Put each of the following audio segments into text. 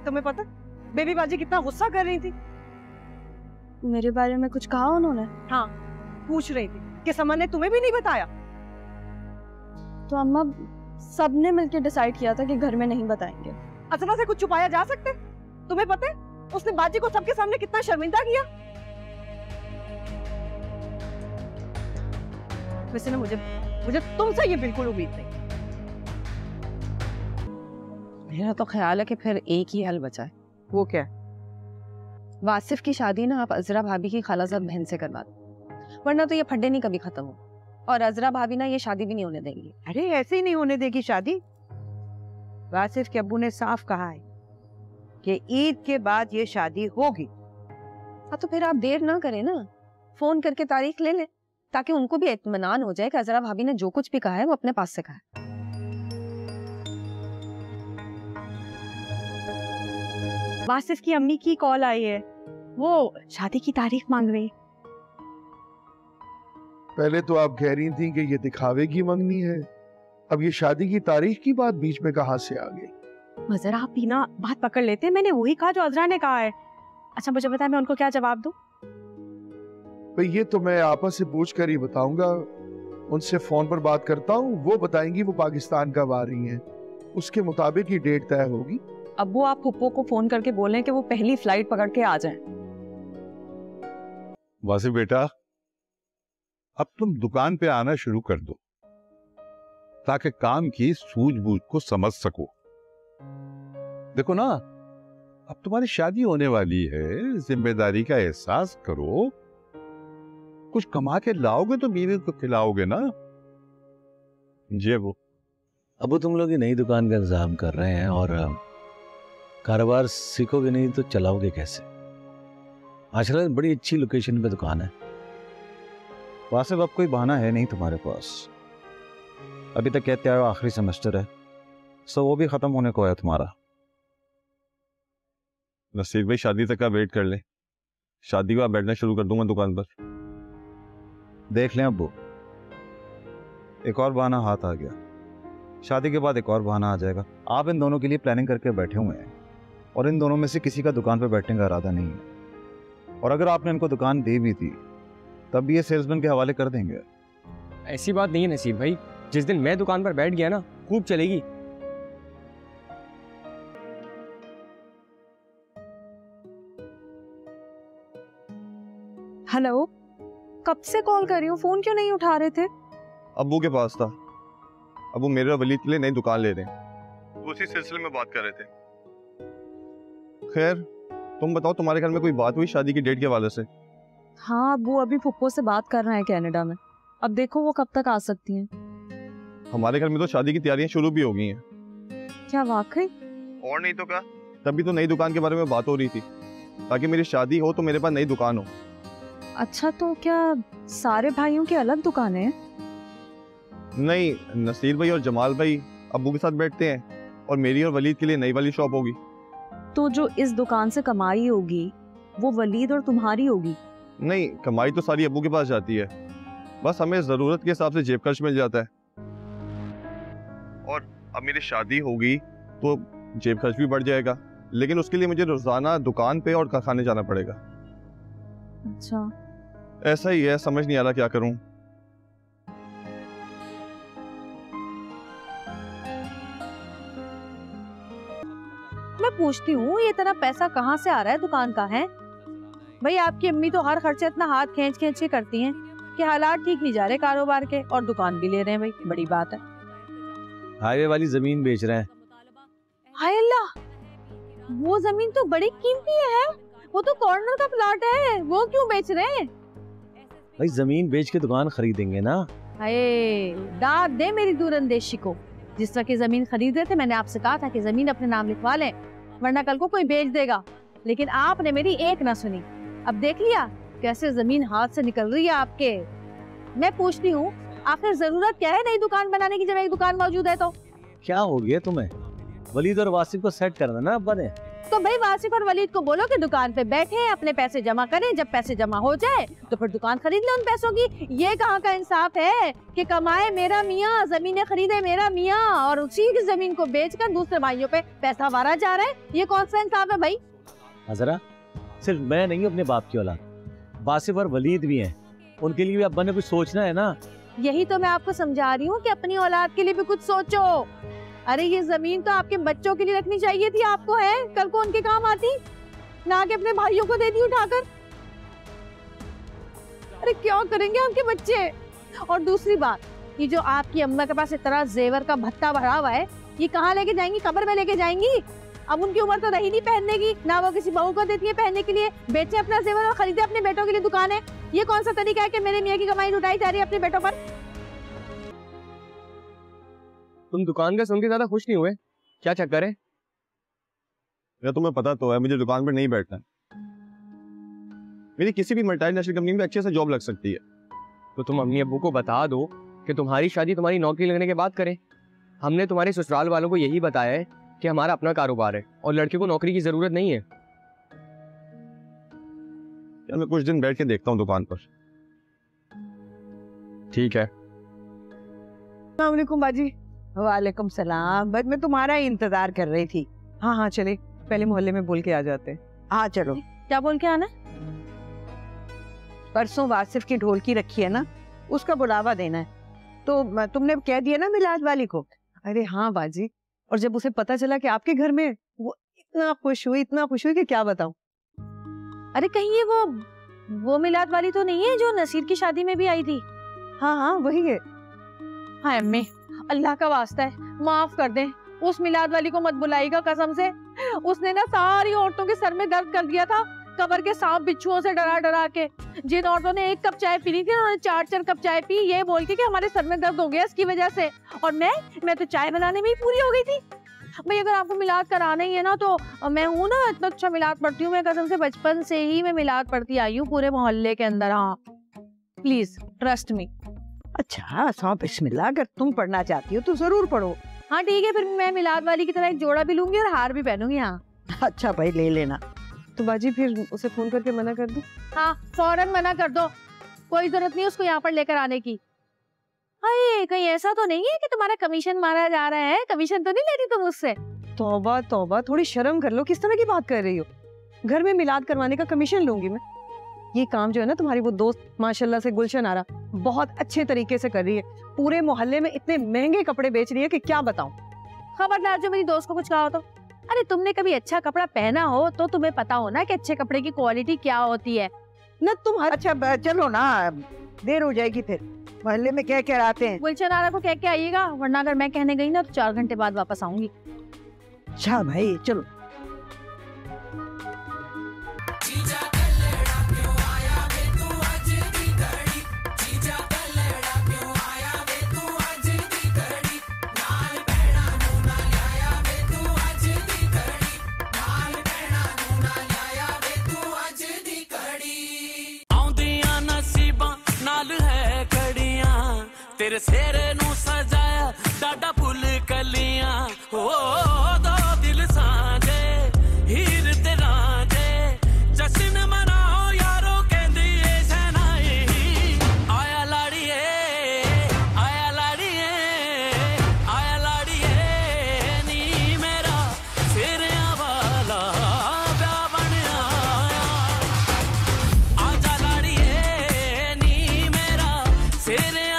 तुम्हें पता बेबी बाजी कितना गुस्सा कर रही थी? मेरे बारे में कुछ कहा उन्होंने? हाँ, पूछ रही थी कि समन ने तुम्हें भी नहीं बताया? तो अम्मा सबने मिलकर डिसाइड किया था कि घर में नहीं बताएंगे। अचना से कुछ छुपाया जा सकता है? तुम्हें पता है उसने बाजी को सबके सामने कितना शर्मिंदा किया? वैसे ना मुझे तुमसे ये बिल्कुल उम्मीद नहीं। मेरा तो ख्याल है कि फिर एक ही हल बचा है। वो क्या? वासिफ की शादी ना आप अजरा भाभी की खालाजाद बहन से करवा दो, वरना तो ये फड्डे नहीं कभी खत्म हो। और अजरा भाभी ना ये शादी भी नहीं होने देंगी। अरे ऐसे ही नहीं होने देगी शादी। वासिफ के अब्बू ने साफ कहा है कि ईद के बाद ये शादी होगी। हाँ तो फिर आप देर ना करें ना, फोन करके तारीख ले लें ताकि उनको भी इत्मीनान हो जाए कि अजरा भाभी ने जो कुछ भी कहा है वो अपने पास से कहा है। वासिफ की अम्मी की कॉल आई है, वो शादी की तारीख मांग रही है। पहले तो आप कह रही थी कि ये दिखावे की मंगनी है, अब ये शादी की तारीख की बात बीच में कहां से आ गई? जरा आप बिना बात पकड़ लेते, मैंने वही कहा जो अजरा ने कहा है। अच्छा मुझे बताया मैं उनको क्या जवाब दूं? भाई ये तो मैं आपस से पूछ कर ही बताऊंगा। उनसे फोन पर बात करता हूँ, वो बताएंगी वो पाकिस्तान कब आ रही हैं, उसके मुताबिक ही डेट तय होगी। अब्बू आप पुप्पो को फोन करके बोलें कि वो पहली फ्लाइट पकड़ के आ जाएं। वासिफ बेटा, अब तुम दुकान पे आना शुरू कर दो ताकि काम की सूझबूझ को समझ सको। देखो ना, अब तुम्हारी शादी होने वाली है, जिम्मेदारी का एहसास करो। कुछ कमा के लाओगे तो बीवी को खिलाओगे ना। जी अबू तुम लोग ये नई दुकान का इंतजाम कर रहे हैं और कारोबार सीखोगे नहीं तो चलाओगे कैसे? आजकल बड़ी अच्छी लोकेशन पे दुकान है। वासिफ अब कोई बहाना है नहीं तुम्हारे पास। अभी तक कहते आए आखिरी सेमेस्टर है, सो वो भी खत्म होने को है तुम्हारा। नसीर भाई शादी तक का वेट कर ले, शादी के बाद बैठना शुरू कर दूंगा दुकान पर। देख लें अब्बू, एक और बहाना हाथ आ गया, शादी के बाद एक और बहाना आ जाएगा। आप इन दोनों के लिए प्लानिंग करके बैठे हुए हैं और इन दोनों में से किसी का दुकान पर बैठने का इरादा नहीं है। और अगर आपने इनको दुकान दे भी थी तब भी ये सेल्समैन के हवाले कर देंगे। ऐसी बात नहीं है नसीर भाई, जिस दिन मैं दुकान पर बैठ गया ना खूब चलेगी। हेलो, कब से कॉल कर रही हूँ, फोन क्यों नहीं उठा रहे थे? अब्बू के पास था, अब्बू मेरे और वलीद के लिए नई दुकान ले रहे हैं, उसी सिलसिले में बात कर रहे थे। खैर तुम बताओ, तुम्हारे घर में कोई बात हुई शादी की डेट के हवाले से? हाँ अब्बू अभी फुप्पो से बात कर रहे हैं कनाडा में, अब देखो वो कब तक आ सकती हैं। हमारे घर में तो शादी की तैयारियां शुरू भी हो गई हैं। क्या वाकई? और नहीं तो क्या, तभी तो नई दुकान के बारे में बात हो रही थी ताकि मेरी शादी हो तो मेरे पास नई दुकान हो। अच्छा तो क्या सारे भाइयों की अलग दुकानें हैं? नहीं, नसीर भाई और जमाल भाई अब्बू के साथ बैठते हैं और मेरी और वलीद के लिए नई वाली शॉप होगी। तो जो इस दुकान से कमाई होगी वो वलीद और तुम्हारी होगी? नहीं, कमाई तो सारी अब्बू के पास जाती है, बस हमें जरूरत के हिसाब से जेब खर्च मिल जाता है। और अब मेरी शादी होगी तो जेब खर्च भी बढ़ जाएगा, लेकिन उसके लिए मुझे रोजाना दुकान पे और कारखाने जाना पड़ेगा। अच्छा ऐसा ही है, समझ नहीं आ रहा क्या करूं। मैं पूछती हूँ ये तेरा पैसा कहाँ से आ रहा है दुकान का है? भाई आपकी अम्मी तो हर खर्चे इतना हाथ खींच खींच के करती हैं कि हालात ठीक नहीं जा रहे कारोबार के, और दुकान भी ले रहे हैं। भाई बड़ी बात है। हाईवे वाली जमीन बेच रहे हैं। हाय अल्लाह, वो जमीन तो बड़ी कीमती है, वो तो कॉर्नर का प्लॉट है, वो क्यों बेच रहे हैं? भाई जमीन बेच के दुकान खरीदेंगे ना। हाय दाद दे मेरी दूरंदेशी को। जिस वक्त जमीन खरीद रहे थे मैंने आपसे कहा था कि जमीन अपने नाम लिखवा लें, वरना कल को कोई बेच देगा, लेकिन आपने मेरी एक ना सुनी। अब देख लिया कैसे जमीन हाथ से निकल रही है आपके। मैं पूछती हूँ आखिर जरूरत क्या है नई दुकान बनाने की जब एक दुकान मौजूद है तो? क्या हो गया तुम्हें? वलीद और वासिफ को सेट कर देना अब्बा ने। तो भाई वासिफ और वलीद को बोलो कि दुकान पे बैठे अपने पैसे जमा करें, जब पैसे जमा हो जाए तो फिर दुकान खरीद ले उन पैसों की। ये कहाँ का इंसाफ है कि कमाए मेरा मियाँ, जमीनें खरीदे मेरा मियाँ और उसी की जमीन को बेचकर दूसरे भाइयों पे पैसा वारा जा रहा है। ये कौन सा इंसाफ है भाई? अजरा, सिर्फ मैं नहीं अपने बाप की औलाद, वासिफ और वलीद भी हैं, उनके लिए भी अब्बा ने कुछ सोचना है ना। यही तो मैं आपको समझा रही हूँ कि अपनी औलाद के लिए भी कुछ सोचो। अरे ये जमीन तो आपके बच्चों के लिए रखनी चाहिए थी आपको, है कल को उनके काम आती, ना कि अपने भाइयों को दे दी उठाकर। अरे क्या करेंगे आपके बच्चे? और दूसरी बात, ये जो आपकी अम्मा के पास इतना जेवर का भत्ता भरा हुआ है, ये कहाँ लेके जाएंगी? कब्र में लेके जाएंगी? अब उनकी उम्र तो रही नहीं पहनने की, ना वो किसी बहू को देती है पहनने के लिए। बेचे अपना जेवर और खरीदे अपने बेटों के लिए दुकानें। ये कौन सा तरीका है कि मेरे मियाँ की कमाई लुटाई जा रही है अपने बेटों पर? तुम दुकान का सुन के ज्यादा खुश नहीं हुए? क्या चक्कर है? या तुम्हें पता तो है मुझे दुकान पर नहीं बैठना है। मेरी किसी भी मल्टीनेशनल कंपनी में अच्छे से जॉब लग सकती है। तो तुम अम्मी अब्बू को बता दो कि तुम्हारी शादी तुम्हारी नौकरी लगने के बाद करें। हमने तुम्हारे ससुराल वालों को यही बताया है कि हमारा अपना कारोबार है और लड़के को नौकरी की जरूरत नहीं है। यार मैं कुछ दिन बैठ के देखता हूँ दुकान पर। ठीक है। अस्सलाम वालेकुम बाजी। वालेकुम सलाम। बस मैं तुम्हारा ही इंतजार कर रही थी। हाँ हाँ चले, पहले मोहल्ले में बोल के आ जाते हैं। हाँ चलो। क्या बोल के आना? परसों वासिफ की ढोलकी रखी है ना, उसका बुलावा देना है। तो तुमने कह दिया ना मिलाद वाली को? अरे हाँ बाजी, और जब उसे पता चला कि आपके घर में, वो इतना खुश हुई कि क्या बताऊं। अरे कहीं ये वो मिलाद वाली तो नहीं है जो नसीर की शादी में भी आई थी? हाँ हाँ वही है। हाँ अम्मी, अल्लाह का वास्ता है माफ कर दें, उस मिलाद वाली को मत बुलाइएगा कसम से। उसने ना सारी औरतों के सर में दर्द कर दिया था कब्र के सांप बिच्छुओं से डरा डरा के। जिन औरतों ने 1 कप चाय पी ली थी उन्होंने 4 कप चाय पी, ये बोल के कि हमारे सर में दर्द हो गया इसकी वजह से। और मैं तो चाय बनाने में ही पूरी हो गई थी। भाई अगर आपको मिलाद कराना ही है ना, तो मैं हूँ ना, इतना अच्छा मिलाद पढ़ती हूँ मैं, कसम से बचपन से ही मैं मिलाद पढ़ती आई हूँ पूरे मोहल्ले के अंदर। हाँ प्लीज ट्रस्ट मी। अच्छा सौ बिस्मिल्लाह, अगर तुम पढ़ना चाहती हो तो जरूर पढ़ो। हाँ ठीक है, फिर मैं मिलाद वाली की तरह एक जोड़ा भी लूंगी और हार भी पहनूंगी। हाँ अच्छा भाई ले लेना। तो बाजी फिर उसे फोन करके मना कर दूं? हाँ फौरन मना कर दो, कोई जरूरत नहीं उसको यहाँ पर लेकर आने की। अरे कहीं ऐसा तो नहीं है कि तुम्हारा कमीशन मारा जा रहा है? कमीशन तो नहीं ले रही तुम मुझसे? तौबा तौबा, थोड़ी शर्म कर लो, किस तरह की बात कर रही हो? घर में मिलाद करवाने का कमीशन लूंगी मैं? ये काम जो है ना, तुम्हारी वो दोस्त माशाल्लाह से गुलशन आरा बहुत अच्छे तरीके से कर रही है। पूरे मोहल्ले में इतने महंगे कपड़े बेच रही है कि क्या बताऊं। खबरदार जो मेरी दोस्त को कुछ कहा हो तो। अरे तुमने कभी अच्छा कपड़ा पहना हो तो तुम्हें पता हो ना कि अच्छे कपड़े की क्वालिटी क्या होती है न तुम। अच्छा चलो ना, देर हो जाएगी फिर, मोहल्ले में क्या क्या आते हैं। गुलशन आरा को कह के आइएगा, वरना अगर मैं कहने गई ना तो 4 घंटे बाद वापस आऊंगी। अच्छा भाई चलो। तेरे सेरे नू सजाया डाडा फुल कलियां, हो दो दिल साझे हीर ते रांझे, जश्न मनाओ यारो कहंदी ए शहनाई। आया लाड़िए आया लाड़िए आया लाड़िए नी मेरा सेरिया वाला ब्याह बन आया। आजा लाड़िए नी मेरा सेरिया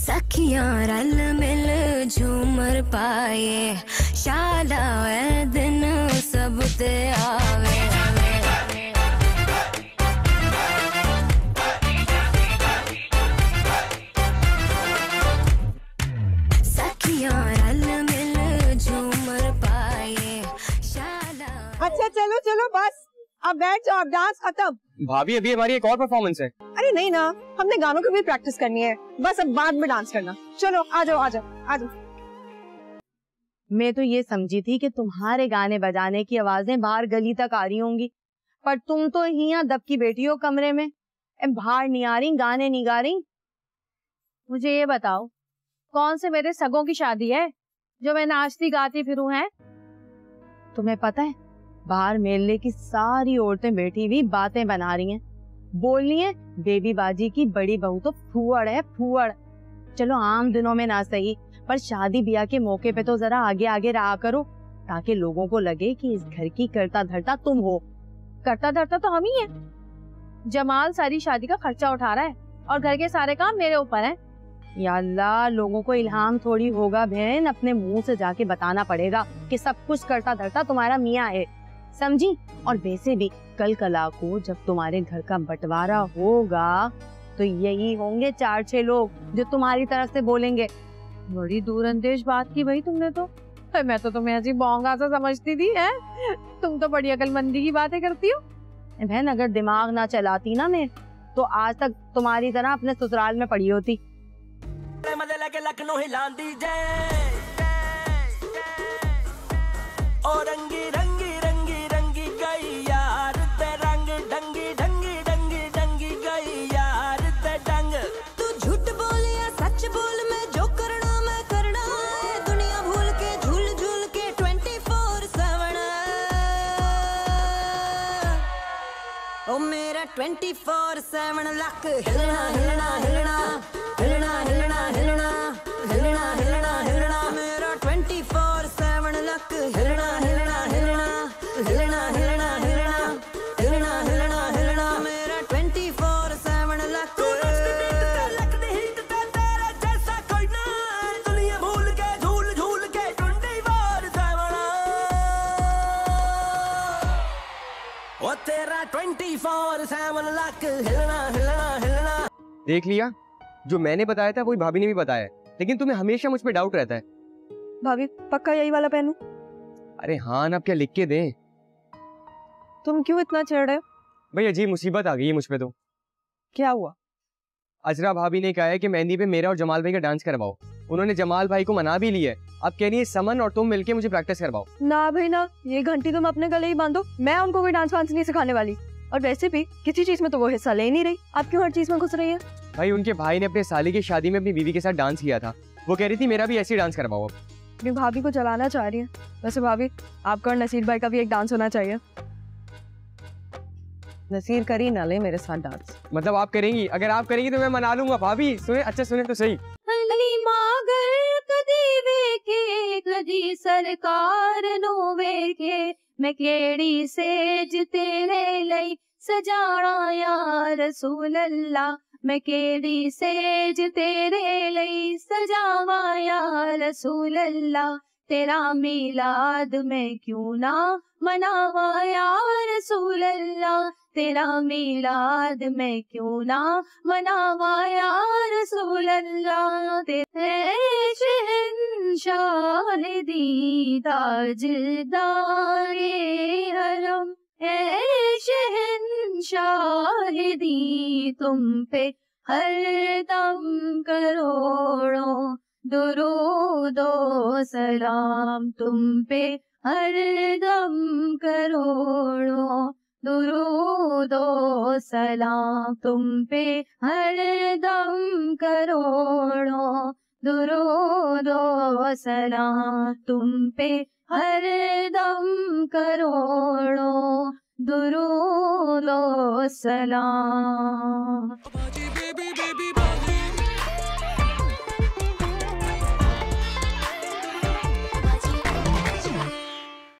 सखियां रल मिल झूमर पाए, शाला ए दिन सब ते आवे। सखियां रल मिल झूमर पाए, शाला। अच्छा चलो चलो बस, अब बैठ जाओ, अब डांस खत्म। भाभी अभी हमारी एक और परफॉर्मेंस है। अरे नहीं ना, हमने गानों की भी प्रैक्टिस करनी है, बस अब बाद में डांस करना। चलो आ जाओ आ जाओ आ जाओ। मैं तो ये समझी थी कि तुम्हारे गाने बजाने की आवाजें बाहर गली तक आ रही होंगी, पर तुम तो यहाँ दब की बैठी हो कमरे में, बाहर नहीं आ रही, गाने नहीं गा रही। मुझे ये बताओ, कौन से मेरे सगों की शादी है जो मैं नाचती गाती फिरूं? है तुम्हें पता है बाहर मेले की सारी औरतें बैठी हुई बातें बना रही हैं, बोल रही हैं बेबी बाजी की बड़ी बहू तो फूअड़ है, फूअड़। चलो आम दिनों में ना सही, पर शादी ब्याह के मौके पे तो जरा आगे आगे रहा करो, ताकि लोगों को लगे कि इस घर की करता धरता तुम हो। करता धरता तो हम ही हैं। जमाल सारी शादी का खर्चा उठा रहा है और घर के सारे काम मेरे ऊपर हैं। या अल्लाह, लोगों को इल्हाम थोड़ी होगा बहन, अपने मुंह से जाके बताना पड़ेगा कि सब कुछ करता धरता तुम्हारा मियाँ है, समझी? और वैसे भी कल कला को जब तुम्हारे घर का बंटवारा होगा तो यही होंगे 4-6 लोग जो तुम्हारी तरफ से बोलेंगे। बड़ी दूरअंदेश बात की भाई तुमने तो। मैं तो तुम्हें ऐसी बोंगा सा समझती थी, है? तुम तो बड़ी अकलमंदी की बातें करती हो बहन। अगर दिमाग ना चलाती ना मैं, तो आज तक तुम्हारी तरह अपने ससुराल में पड़ी होती। और रंगी रंगी रंगी रंगी गई यार ते रंग, डंगी डंगी डंगी डंगी गई यार ते डंग। तू झूठ बोल या सच बोल, मैं जो करना मैं करना है, दुनिया भूल के झूल झूल के 24/7। ओ मेरा 24/7 लक हिलना हिलना हिलना हिलना हिलना हिलना हिलना हिलना हिलना। मेरा 24/7 लक हिलना हिलना हिलना हिलना हिलना हिलना हिलना हिलना हिलना। मेरा 24/7 लक। लक दे हिट ते तेरे जैसा कोई ना, दुनिया भूल के झूल झूल के 24/7। ओ तेरा 24/7 लक हिलना हिलना हिलना। देख लिया, जो मैंने बताया था वही भाभी ने भी बताया, लेकिन तुम्हें हमेशा मुझ पे डाउट रहता है। भाभी पक्का यही वाला पहनूं? अरे हाँ ना, अब क्या लिख के दें? तुम क्यों इतना चिढ़ रहे हो? भाई अजीब मुसीबत आ गई है मुझ पे। तो क्या हुआ? अजरा भाभी ने कहा है कि मेहंदी पे मेरा और जमाल भाई का डांस करवाओ। उन्होंने जमाल भाई को मना भी लिया है, अब कह रही है समन और तुम मिलके मुझे प्रैक्टिस करवाओ। ना भाई ना, ये घंटी तुम अपने गले ही बांधो, मैं उनको कोई डांस वांस नहीं सिखाने वाली। और वैसे भी किसी चीज में तो वो हिस्सा ले नहीं रही, आप क्यों हर चीज में घुस रही है? भाई उनके भाई ने अपने साली की शादी में अपनी बीवी के साथ डांस किया था, वो कह रही थी मेरा भी ऐसे ही डांस करवाओ। अब अपनी भाभी को जलाना चाह रही है। वैसे भाभी, आपका और नसीर भाई का भी एक डांस होना चाहिए। नसीर करी ना ले मेरे साथ डांस। मतलब आप करेंगी? अगर आप करेंगी तो मैं मना लूंगा। भाभी सुने, अच्छा सुने तो सही। कदी वेखे कदी सरकार नो वेखे, मैं केड़ी सेज तेरे लई सजाना या रसूल अल्लाह। मैं केड़ी सेज तेरे लई सजावा या रसूल अल्लाह। तेरा मिलाद मैं क्यों ना मनावा या रसूल अल्लाह। तेरा मिलाद मैं क्यों ना मनावा या रसूल अल्लाह। तेरे शहंशाह दी ताजदारे हरम, ए शहंशाह दी तुम पे हर दम करोड़ों दुरूदो सलाम। तुम पे हर दम करोड़ों दुरूदो सलाम। तुम पे हर दम करोड़ों दुरूदो सलाम। तुम पे हर दम करोड़ों दुरूदो सलाम।